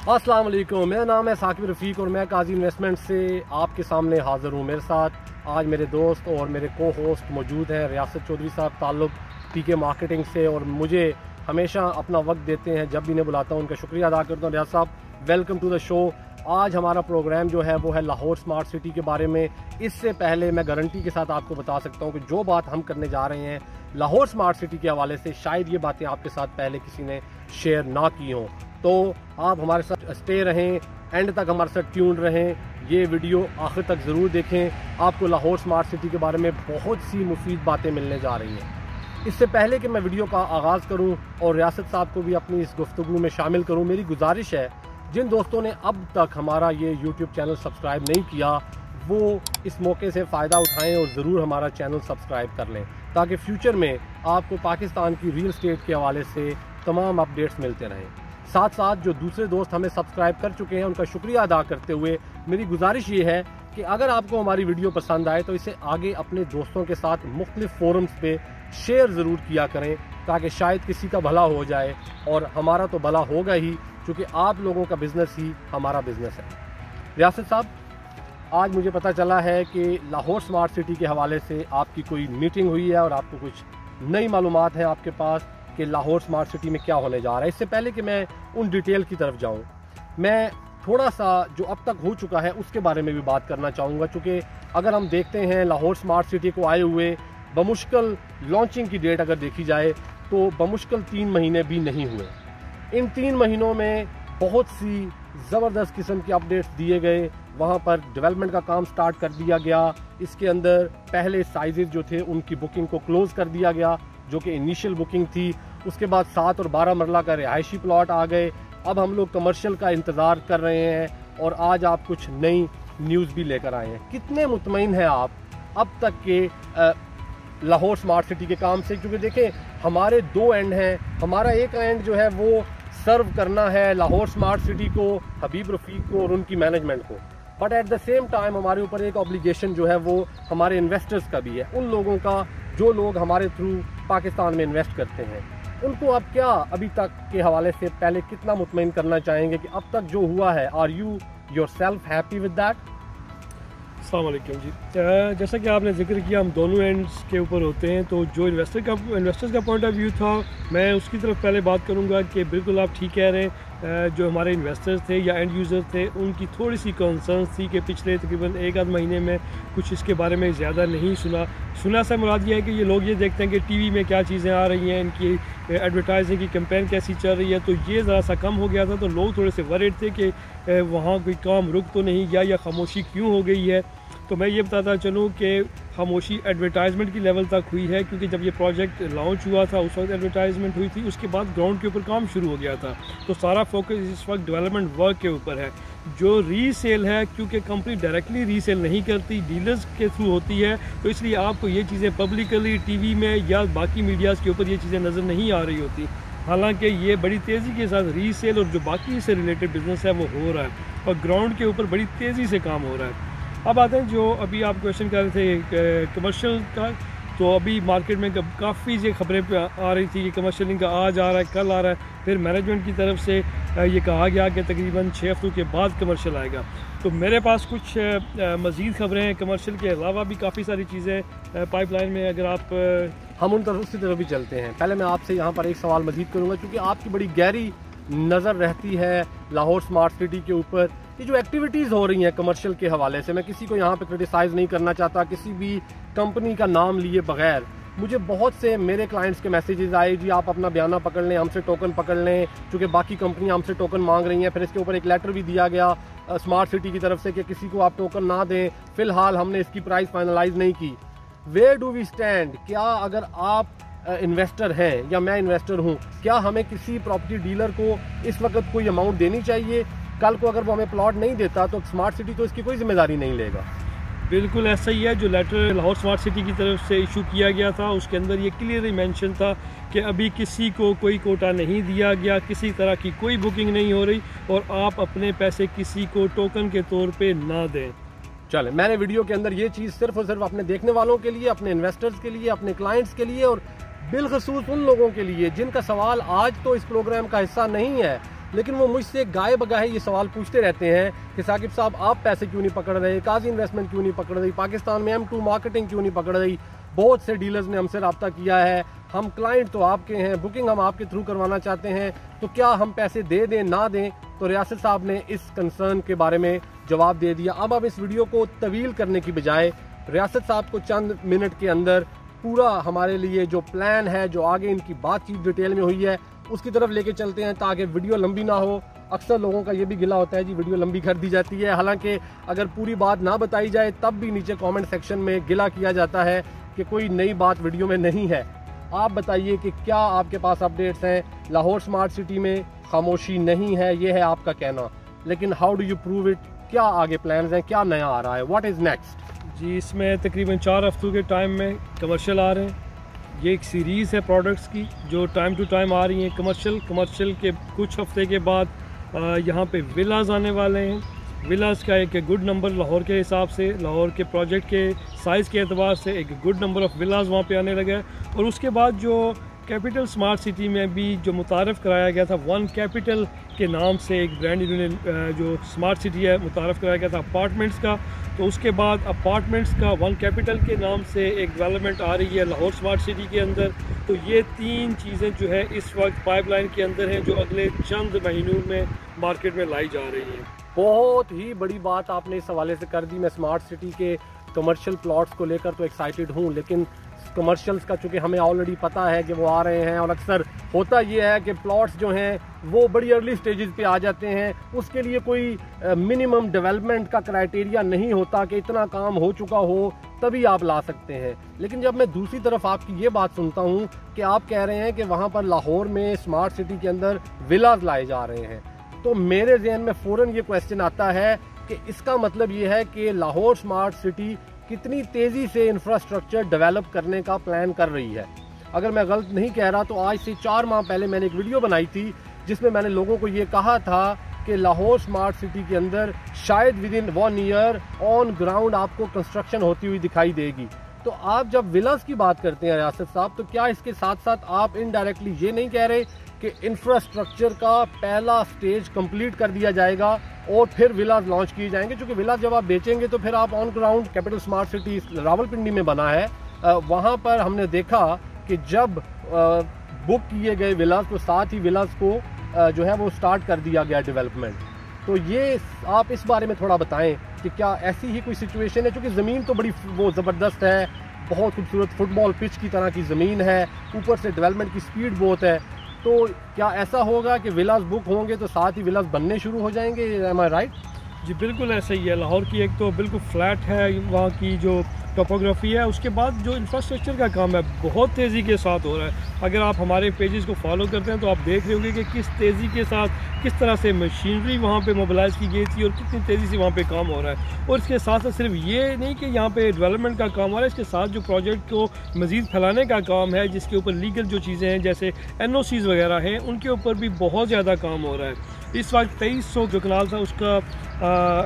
अस्सलाम वालेकुम, मेरा नाम है साकिब रफ़ीक और मैं काजी इन्वेस्टमेंट से आपके सामने हाज़िर हूँ। मेरे साथ आज मेरे दोस्त और मेरे को होस्ट मौजूद हैं रियासत चौधरी साहब, ताल्लुक़ पीके मार्केटिंग से, और मुझे हमेशा अपना वक्त देते हैं जब भी इन्हें बुलाता हूँ। उनका शुक्रिया अदा करता हूँ। रियाज साहब, वेलकम टू द शो। आज हमारा प्रोग्राम जो है वो है लाहौर स्मार्ट सिटी के बारे में। इससे पहले मैं गारंटी के साथ आपको बता सकता हूँ कि जो बात हम करने जा रहे हैं लाहौर स्मार्ट सिटी के हवाले से, शायद ये बातें आपके साथ पहले किसी ने शेयर ना की हों। तो आप हमारे साथ स्टे रहें, एंड तक हमारे साथ ट्यून्ड रहें, ये वीडियो आखिर तक ज़रूर देखें। आपको लाहौर स्मार्ट सिटी के बारे में बहुत सी मुफीद बातें मिलने जा रही हैं। इससे पहले कि मैं वीडियो का आगाज़ करूं और रियासत साहब को भी अपनी इस गुफ्तगू में शामिल करूं, मेरी गुजारिश है जिन दोस्तों ने अब तक हमारा ये यूट्यूब चैनल सब्सक्राइब नहीं किया वो इस मौके से फ़ायदा उठाएं और ज़रूर हमारा चैनल सब्सक्राइब कर लें, ताकि फ्यूचर में आपको पाकिस्तान की रियल एस्टेट के हवाले से तमाम अपडेट्स मिलते रहें। साथ साथ जो दूसरे दोस्त हमें सब्सक्राइब कर चुके हैं उनका शुक्रिया अदा करते हुए मेरी गुजारिश ये है कि अगर आपको हमारी वीडियो पसंद आए तो इसे आगे अपने दोस्तों के साथ मुख्तलिफ फोरम्स पे शेयर ज़रूर किया करें, ताकि शायद किसी का भला हो जाए, और हमारा तो भला होगा ही, क्योंकि आप लोगों का बिज़नेस ही हमारा बिज़नेस है। रियासत साहब, आज मुझे पता चला है कि लाहौर स्मार्ट सिटी के हवाले से आपकी कोई मीटिंग हुई है और आपको कुछ नई मालूमात है आपके पास कि लाहौर स्मार्ट सिटी में क्या होने जा रहा है। इससे पहले कि मैं उन डिटेल की तरफ जाऊं, मैं थोड़ा सा जो अब तक हो चुका है उसके बारे में भी बात करना चाहूँगा, क्योंकि अगर हम देखते हैं लाहौर स्मार्ट सिटी को आए हुए बमुश्किल लॉन्चिंग की डेट अगर देखी जाए तो बमुश्किल 3 महीने भी नहीं हुए। इन 3 महीनों में बहुत सी ज़बरदस्त किस्म के अपडेट्स दिए गए। वहाँ पर डेवलपमेंट का काम स्टार्ट कर दिया गया। इसके अंदर पहले साइजेज जो थे उनकी बुकिंग को क्लोज़ कर दिया गया, जो कि इनिशियल बुकिंग थी। उसके बाद 7 और 12 मरला का रिहायशी प्लॉट आ गए। अब हम लोग कमर्शियल का इंतज़ार कर रहे हैं, और आज आप कुछ नई न्यूज़ भी लेकर आए हैं। कितने मुतमईन हैं आप अब तक के लाहौर स्मार्ट सिटी के काम से? क्योंकि देखें, हमारे 2 एंड हैं। हमारा एक एंड जो है वो सर्व करना है लाहौर स्मार्ट सिटी को, हबीब रफ़ीक को और उनकी मैनेजमेंट को, but at the same time हमारे ऊपर एक ऑब्लिगेशन जो है वो हमारे इन्वेस्टर्स का भी है, उन लोगों का जो लोग हमारे थ्रू पाकिस्तान में इन्वेस्ट करते हैं। उनको आप क्या अभी तक के हवाले से पहले कितना मुतमईन करना चाहेंगे कि अब तक जो हुआ है, are you yourself happy with that? अस्सलाम वालेकुम जी। जैसा कि आपने जिक्र किया, हम दोनों एंड्स के ऊपर होते हैं, तो जो इन्वेस्टर्स का पॉइंट ऑफ व्यू था, मैं उसकी तरफ पहले बात करूंगा कि बिल्कुल आप ठीक कह रहे हैं। जो हमारे इन्वेस्टर्स थे या एंड यूज़र थे, उनकी थोड़ी सी कंसर्न्स थी कि पिछले तकरीबन 1 आध महीने में कुछ इसके बारे में ज़्यादा नहीं सुना सा मुराद ये है कि ये लोग ये देखते हैं कि टीवी में क्या चीज़ें आ रही हैं, इनकी एडवर्टाइजिंग की कैंपेन कैसी चल रही है, तो ये ज़रा सा कम हो गया था। तो लोग थोड़े से वरीड थे कि वहाँ कोई काम रुक तो नहीं गया या खामोशी क्यों हो गई है। तो मैं ये बताता चलूँ कि खामोशी एडवर्टाइजमेंट की लेवल तक हुई है, क्योंकि जब ये प्रोजेक्ट लॉन्च हुआ था उस वक्त एडवर्टाइजमेंट हुई थी, उसके बाद ग्राउंड के ऊपर काम शुरू हो गया था। तो सारा फोकस इस वक्त डेवलपमेंट वर्क के ऊपर है। जो रीसेल है, क्योंकि कंपनी डायरेक्टली रीसेल नहीं करती, डीलर्स के थ्रू होती है, तो इसलिए आपको ये चीज़ें पब्लिकली टीवी में या बाकी मीडियाज़ के ऊपर ये चीज़ें नज़र नहीं आ रही होती। हालांकि ये बड़ी तेज़ी के साथ रीसेल और जो बाकी से रिलेटेड बिजनेस है वो हो रहा है, और ग्राउंड के ऊपर बड़ी तेज़ी से काम हो रहा है। अब आते हैं जो अभी आप क्वेश्चन कर रहे थे कमर्शियल का, तो अभी मार्केट में काफ़ी ये खबरें आ रही थी कि कमर्शियल इनका आज आ रहा है, कल आ रहा है। फिर मैनेजमेंट की तरफ से ये कहा गया कि तकरीबन 6 हफ्तों के बाद कमर्शियल आएगा। तो मेरे पास कुछ मज़ीद खबरें हैं कमर्शियल के अलावा भी काफ़ी सारी चीज़ें पाइपलाइन में। अगर आप हम उन तरफ उसी तरफ भी चलते हैं। पहले मैं आपसे यहाँ पर एक सवाल मज़ीद करूँगा, क्योंकि आपकी बड़ी गहरी नज़र रहती है लाहौर स्मार्ट सिटी के ऊपर। ये जो एक्टिविटीज़ हो रही हैं कमर्शियल के हवाले से, मैं किसी को यहाँ पे क्रिटिसाइज़ नहीं करना चाहता, किसी भी कंपनी का नाम लिए बगैर। मुझे बहुत से मेरे क्लाइंट्स के मैसेजेस आए, जी आप अपना बयाना पकड़ लें, हमसे टोकन पकड़ लें, क्योंकि बाकी कंपनियाँ हमसे टोकन मांग रही हैं। फिर इसके ऊपर एक लेटर भी दिया गया स्मार्ट सिटी की तरफ से कि किसी को आप टोकन ना दें, फ़िलहाल हमने इसकी प्राइस फाइनलाइज नहीं की। Where do we stand? क्या अगर आप इन्वेस्टर हैं या मैं इन्वेस्टर हूं, क्या हमें किसी प्रॉपर्टी डीलर को इस वक्त कोई अमाउंट देनी चाहिए? कल को अगर वो हमें प्लॉट नहीं देता तो स्मार्ट सिटी तो इसकी कोई जिम्मेदारी नहीं लेगा। बिल्कुल ऐसा ही है। जो लेटर लाहौर स्मार्ट सिटी की तरफ से इशू किया गया था, उसके अंदर ये क्लियरली मेंशन था कि अभी किसी को कोई कोटा नहीं दिया गया, किसी तरह की कोई बुकिंग नहीं हो रही, और आप अपने पैसे किसी को टोकन के तौर पे ना दें। चले, मैंने वीडियो के अंदर ये चीज़ सिर्फ और सिर्फ अपने देखने वालों के लिए, अपने इन्वेस्टर्स के लिए, अपने क्लाइंट्स के लिए, और बिलखसूस उन लोगों के लिए जिनका सवाल आज तो इस प्रोग्राम का हिस्सा नहीं है, लेकिन वो मुझसे गाए बगाए ये सवाल पूछते रहते हैं कि साकिब साहब आप पैसे क्यों नहीं पकड़ रहे, काजी इन्वेस्टमेंट क्यों नहीं पकड़ रही, पाकिस्तान में M2 मार्केटिंग क्यों नहीं पकड़ रही। बहुत से डीलर्स ने हमसे रब्ता किया है, हम क्लाइंट तो आपके हैं, बुकिंग हम आपके थ्रू करवाना चाहते हैं, तो क्या हम पैसे दे दें ना दें। तो रियासत साहब ने इस कंसर्न के बारे में जवाब दे दिया। अब इस वीडियो को तवील करने की बजाय रियासत साहब को चंद मिनट के अंदर पूरा हमारे लिए जो प्लान है, जो आगे इनकी बातचीत डिटेल में हुई है, उसकी तरफ लेके चलते हैं ताकि वीडियो लंबी ना हो। अक्सर लोगों का ये भी गिला होता है जी वीडियो लंबी कर दी जाती है, हालांकि अगर पूरी बात ना बताई जाए तब भी नीचे कमेंट सेक्शन में गिला किया जाता है कि कोई नई बात वीडियो में नहीं है। आप बताइए कि क्या आपके पास अपडेट्स हैं। लाहौर स्मार्ट सिटी में खामोशी नहीं है, ये है आपका कहना, लेकिन how do you prove it, क्या आगे प्लान्स हैं, क्या नया आ रहा है, व्हाट इज़ नेक्स्ट। जी, इसमें तकरीबन 4 हफ्तों के टाइम में कमर्शियल आ रहे हैं। ये एक सीरीज़ है प्रोडक्ट्स की जो टाइम टू टाइम आ रही हैं। कमर्शियल के कुछ हफ्ते के बाद यहाँ पे विलाज आने वाले हैं। विलाज का एक गुड नंबर लाहौर के हिसाब से, लाहौर के प्रोजेक्ट के साइज़ के एतबार से एक गुड नंबर ऑफ़ विलाज वहाँ पे आने लगा है। और उसके बाद जो कैपिटल स्मार्ट सिटी में भी जो मुतारफ़ कराया गया था, वन कैपिटल के नाम से एक ब्रांड इन्होंने जो स्मार्ट सिटी है मुतारफ़ कराया गया था अपार्टमेंट्स का, तो उसके बाद अपार्टमेंट्स का वन कैपिटल के नाम से एक डेवलपमेंट आ रही है लाहौर स्मार्ट सिटी के अंदर। तो ये 3 चीज़ें जो है इस वक्त पाइपलाइन के अंदर हैं, जो अगले चंद महीनों में मार्केट में लाई जा रही हैं। बहुत ही बड़ी बात आपने इस हवाले से कर दी। मैं स्मार्ट सिटी के कमर्शियल प्लॉट्स को लेकर तो एक्साइटेड हूँ, लेकिन कमर्शियल्स का चूँकि हमें ऑलरेडी पता है कि वो आ रहे हैं, और अक्सर होता ये है कि प्लॉट्स जो हैं वो बड़ी अर्ली स्टेजेस पे आ जाते हैं। उसके लिए कोई मिनिमम डेवलपमेंट का क्राइटेरिया नहीं होता कि इतना काम हो चुका हो तभी आप ला सकते हैं। लेकिन जब मैं दूसरी तरफ आपकी ये बात सुनता हूँ कि आप कह रहे हैं कि वहाँ पर लाहौर में स्मार्ट सिटी के अंदर विलाज लाए जा रहे हैं, तो मेरे जहन में फ़ौरन ये क्वेश्चन आता है कि इसका मतलब ये है कि लाहौर स्मार्ट सिटी कितनी तेज़ी से इंफ्रास्ट्रक्चर डेवलप करने का प्लान कर रही है। अगर मैं गलत नहीं कह रहा तो आज से 4 माह पहले मैंने एक वीडियो बनाई थी जिसमें मैंने लोगों को ये कहा था कि लाहौर स्मार्ट सिटी के अंदर शायद with in 1 year on ground आपको कंस्ट्रक्शन होती हुई दिखाई देगी। तो आप जब विलास की बात करते हैं रियासत साहब, तो क्या इसके साथ साथ आप इनडायरेक्टली ये नहीं कह रहे कि इंफ्रास्ट्रक्चर का पहला स्टेज कंप्लीट कर दिया जाएगा और फिर विलास लॉन्च किए जाएंगे? क्योंकि विलास जब आप बेचेंगे तो फिर आप on ground capital smart city Rawalpindi में बना है, वहाँ पर हमने देखा कि जब बुक किए गए विलास तो साथ ही विलास को जो है वो स्टार्ट कर दिया गया डेवलपमेंट। तो ये आप इस बारे में थोड़ा बताएं कि क्या ऐसी ही कोई सिचुएशन है, क्योंकि ज़मीन तो बड़ी वो ज़बरदस्त है, बहुत खूबसूरत फुटबॉल पिच की तरह की ज़मीन है, ऊपर से डेवलपमेंट की स्पीड बहुत है, तो क्या ऐसा होगा कि विलास बुक होंगे तो साथ ही विलास बनने शुरू हो जाएंगे? एम आई राइट? जी बिल्कुल ऐसा ही है। लाहौर की एक तो बिल्कुल फ्लैट है वहाँ की जो टोपोग्राफी है, उसके बाद जो इंफ्रास्ट्रक्चर का काम है बहुत तेज़ी के साथ हो रहा है। अगर आप हमारे पेजेस को फॉलो करते हैं तो आप देख रहे होंगे कि किस तेज़ी के साथ किस तरह से मशीनरी वहाँ पे मोबिलाइज की गई थी और कितनी तेज़ी से वहाँ पे काम हो रहा है। और इसके साथ साथ सिर्फ ये नहीं कि यहाँ पे डेवलपमेंट का काम हो रहा है, इसके साथ जो प्रोजेक्ट को मज़ीद फैलाने का काम है, जिसके ऊपर लीगल जो चीज़ें हैं जैसे NOCs वगैरह हैं, उनके ऊपर भी बहुत ज़्यादा काम हो रहा है। इस वक्त 2300 जो कनाल था उसका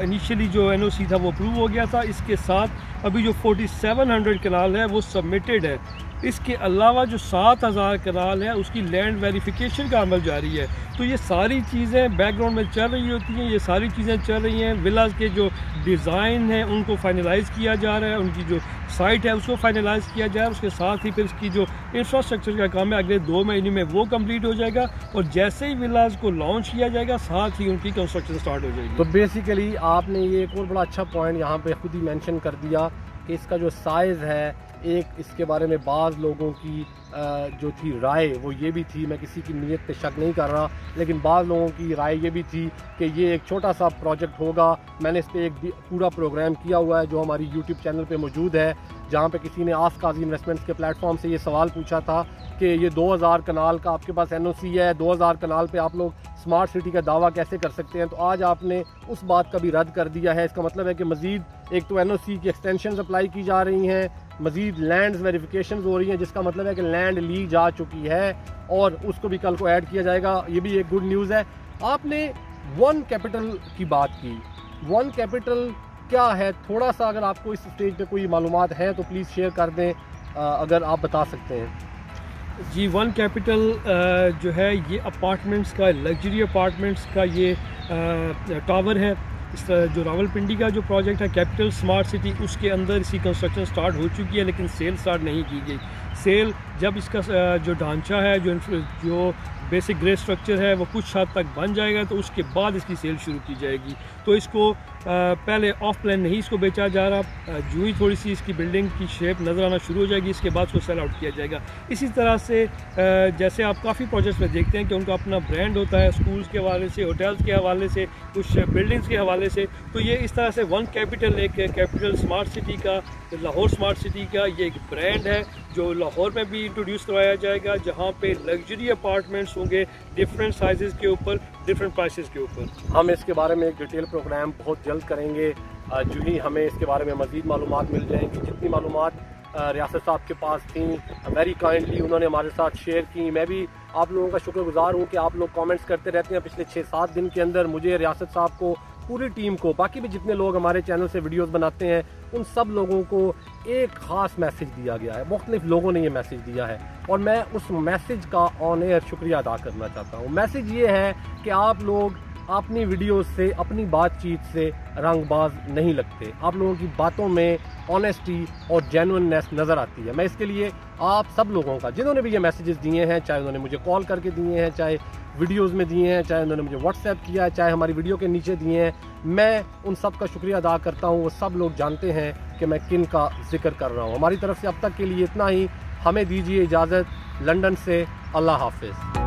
इनिशियली जो NOC था वो अप्रूव हो गया था। इसके साथ अभी जो 4700 कनाल है वो सबमिटेड है। इसके अलावा जो 7000 कनाल है उसकी लैंड वेरिफिकेशन का अमल जारी है। तो ये सारी चीज़ें बैकग्राउंड में चल रही होती हैं, ये सारी चीज़ें चल रही हैं। विलास के जो डिज़ाइन हैं उनको फाइनलाइज़ किया जा रहा है, उनकी जो साइट है उसको फाइनलाइज़ किया जा रहा है। उसके साथ ही फिर इसकी जो इंफ्रास्ट्रक्चर का काम है अगले 2 महीने में वो कंप्लीट हो जाएगा, और जैसे ही विलास को लॉन्च किया जाएगा साथ ही उनकी कंस्ट्रक्शन स्टार्ट हो जाएगी। तो बेसिकली आपने ये एक और बड़ा अच्छा पॉइंट यहाँ पे खुद ही मेंशन कर दिया कि इसका जो साइज़ है, एक इसके बारे में बाज़ लोगों की जो थी राय वो ये भी थी, मैं किसी की नीयत पे शक नहीं कर रहा, लेकिन बाज़ लोगों की राय ये भी थी कि ये एक छोटा सा प्रोजेक्ट होगा। मैंने इस पर एक पूरा प्रोग्राम किया हुआ है जो हमारी YouTube चैनल पे मौजूद है, जहाँ पे किसी ने आस्क काजी इन्वेस्टमेंट्स के प्लेटफॉर्म से ये सवाल पूछा था कि ये 2000 कनाल का आपके पास NOC है, 2000 कनाल पे आप लोग स्मार्ट सिटी का दावा कैसे कर सकते हैं? तो आज आपने उस बात का भी रद्द कर दिया है। इसका मतलब है कि मज़ीद एक तो NOC की एक्सटेंशन अप्लाई की जा रही हैं, मज़ीद लैंड वेरिफिकेशन हो रही हैं, जिसका मतलब है कि लैंड ली जा चुकी है और उसको भी कल को ऐड किया जाएगा। ये भी एक गुड न्यूज़ है। आपने वन कैपिटल की बात की, वन कैपिटल क्या है? थोड़ा सा अगर आपको इस स्टेज पे कोई मालूमात है तो प्लीज़ शेयर कर दें, अगर आप बता सकते हैं। जी, वन कैपिटल जो है ये अपार्टमेंट्स का, लग्जरी अपार्टमेंट्स का ये टावर है। इस जो रावलपिंडी का जो प्रोजेक्ट है कैपिटल स्मार्ट सिटी, उसके अंदर इसकी कंस्ट्रक्शन स्टार्ट हो चुकी है, लेकिन सेल स्टार्ट नहीं की गई। सेल जब इसका जो ढांचा है, जो बेसिक ग्रे स्ट्रक्चर है वो कुछ हद तक बन जाएगा तो उसके बाद इसकी सेल शुरू की जाएगी। तो इसको पहले ऑफ प्लान नहीं इसको बेचा जा रहा, जो ही थोड़ी सी इसकी बिल्डिंग की शेप नज़र आना शुरू हो जाएगी इसके बाद उसको सेल आउट किया जाएगा। इसी तरह से जैसे आप काफ़ी प्रोजेक्ट्स में देखते हैं कि उनका अपना ब्रांड होता है, स्कूल्स के हवाले से, होटल्स के हवाले से, कुछ बिल्डिंग्स के हवाले से। तो ये इस तरह से वन कैपिटल, एक कैपिटल स्मार्ट सिटी का, लाहौर स्मार्ट सिटी का ये एक ब्रांड है जो लाहौर में भी इंट्रोड्यूस करवाया जाएगा, जहाँ पे लग्जरी अपार्टमेंट्स होंगे डिफरेंट साइजेस के ऊपर, डिफरेंट प्राइसेस के ऊपर। हम इसके बारे में एक डिटेल प्रोग्राम बहुत जल्द करेंगे, जो ही हमें इसके बारे में मज़ीद मालूमात मिल जाएंगी। जितनी मालूमात रियासत साहब के पास थी, वेरी काइंडली उन्होंने हमारे साथ शेयर की। मैं भी आप लोगों का शुक्रगुजार हूँ कि आप लोग कमेंट्स करते रहते हैं। पिछले 6-7 दिन के अंदर मुझे रियासत साहब को, पूरी टीम को, बाकी भी जितने लोग हमारे चैनल से वीडियोस बनाते हैं, उन सब लोगों को एक ख़ास मैसेज दिया गया है। मुख्तलिफ लोगों ने ये मैसेज दिया है और मैं उस मैसेज का ऑन एयर शुक्रिया अदा करना चाहता हूँ। मैसेज ये है कि आप लोग अपनी वीडियोस से, अपनी बातचीत से रंगबाज नहीं लगते। आप लोगों की बातों में ऑनेस्टी और जेन्युइननेस नज़र आती है। मैं इसके लिए आप सब लोगों का, जिन्होंने भी ये मैसेजेस दिए हैं, चाहे उन्होंने मुझे कॉल करके दिए हैं, चाहे वीडियोस में दिए हैं, चाहे उन्होंने मुझे व्हाट्सएप किया है, चाहे हमारी वीडियो के नीचे दिए हैं, मैं उन सब का शुक्रिया अदा करता हूँ। वो सब लोग जानते हैं कि मैं किन का जिक्र कर रहा हूँ। हमारी तरफ से अब तक के लिए इतना ही। हमें दीजिए इजाज़त। लंदन से अल्लाह हाफिज़।